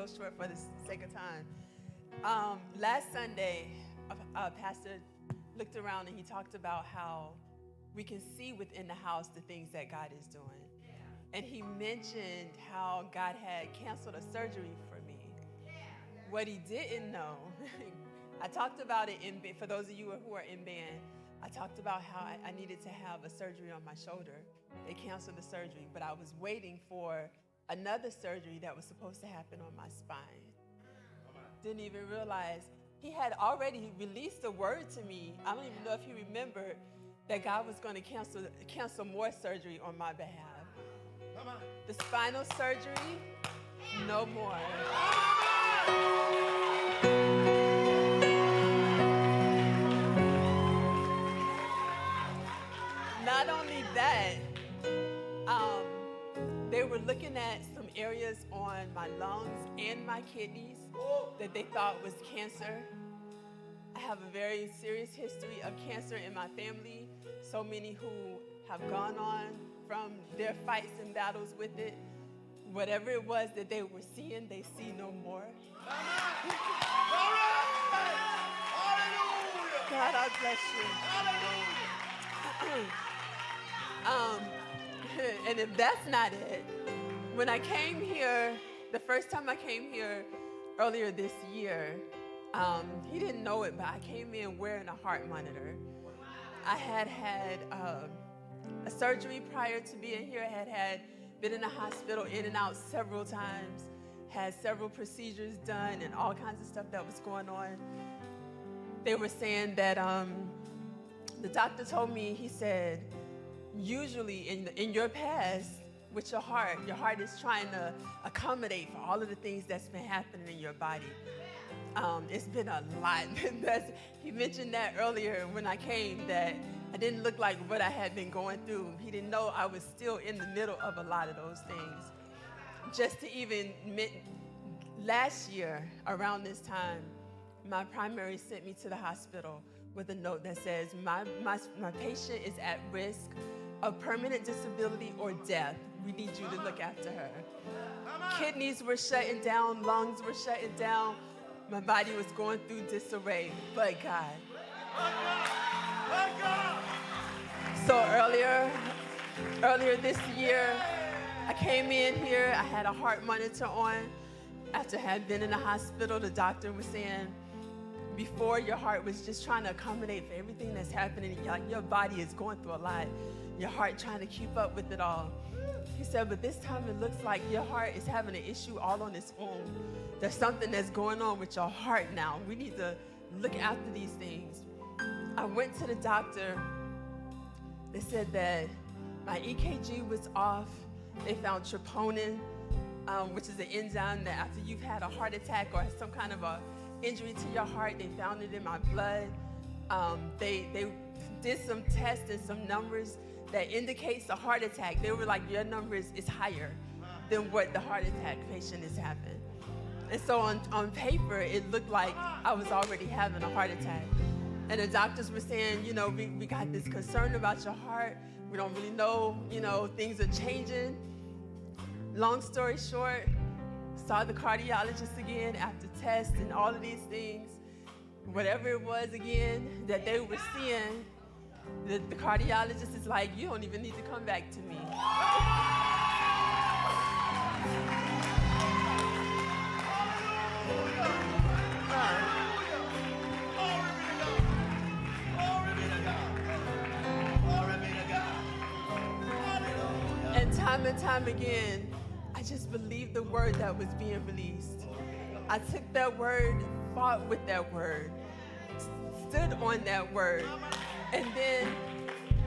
real short for the sake of time. Last Sunday, a pastor looked around and he talked about how we can see within the house the things that God is doing. And he mentioned how God had canceled a surgery for me. What he didn't know, I talked about it for those of you who are in band, I talked about how I needed to have a surgery on my shoulder. They canceled the surgery, but I was waiting for another surgery that was supposed to happen on my spine. Didn't even realize he had already released a word to me. I don't even know if he remembered that God was going to cancel more surgery on my behalf. The spinal surgery, no more. Not only that, they were looking at some areas on my lungs and my kidneys that they thought was cancer. I have a very serious history of cancer in my family. So many who have gone on from their fights and battles with it. Whatever it was that they were seeing, they see no more. God, I bless you. And if that's not it, when I came here, the first time I came here earlier this year, he didn't know it, but I came in wearing a heart monitor. I had a surgery prior to being here. I had been in the hospital in and out several times, had several procedures done and all kinds of stuff that was going on. They were saying that the doctor told me, he said, usually in your past with your heart is trying to accommodate for all of the things that's been happening in your body. It's been a lot. He mentioned that earlier when I came, that I didn't look like what I had been going through. He didn't know I was still in the middle of a lot of those things. Just to even last year around this time, my primary sent me to the hospital with a note that says, my patient is at risk of permanent disability or death. We need you to look after her. Kidneys were shutting down, lungs were shutting down. My body was going through disarray, but God. So earlier this year, I came in here, I had a heart monitor on. After I had been in the hospital, the doctor was saying, before your heart was just trying to accommodate for everything that's happening. Your body is going through a lot. Your heart trying to keep up with it all. He said, but this time it looks like your heart is having an issue all on its own. There's something that's going on with your heart now. We need to look after these things. I went to the doctor. They said that my EKG was off. They found troponin, which is an enzyme that after you've had a heart attack or some kind of a injury to your heart, they found it in my blood. They did some tests and some numbers that indicates a heart attack. They were like, your numbers is higher than what the heart attack patient is having. And so on paper, it looked like I was already having a heart attack. And the doctors were saying, we got this concern about your heart. We don't really know, things are changing. Long story short, saw the cardiologist again after tests and all of these things. Whatever it was again that they were seeing, the cardiologist is like, you don't even need to come back to me. And time again, I just believed the word that was being released. I took that word, fought with that word, stood on that word. And then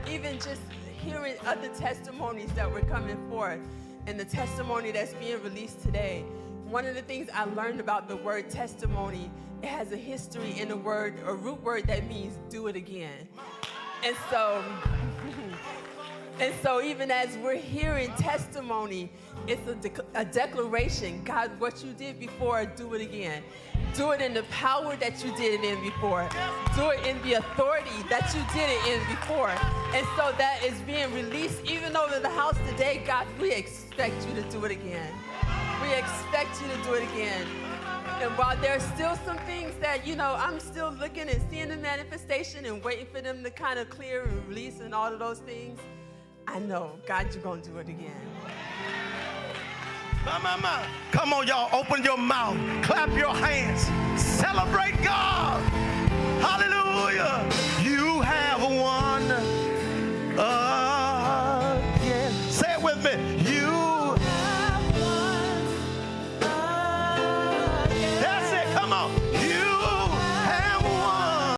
even just hearing other testimonies that were coming forth and the testimony that's being released today, one of the things I learned about the word testimony, it has a history in a root word that means do it again. And so even as we're hearing testimony, it's a declaration. God, what you did before, do it again. Do it in the power that you did it in before. Do it in the authority that you did it in before. And so that is being released even over the house today. God, we expect you to do it again. We expect you to do it again. And while there's still some things that, I'm still looking and seeing the manifestation and waiting for them to kind of clear and release and all of those things, I know, God, you're going to do it again. Come on, y'all. Open your mouth. Clap your hands. Celebrate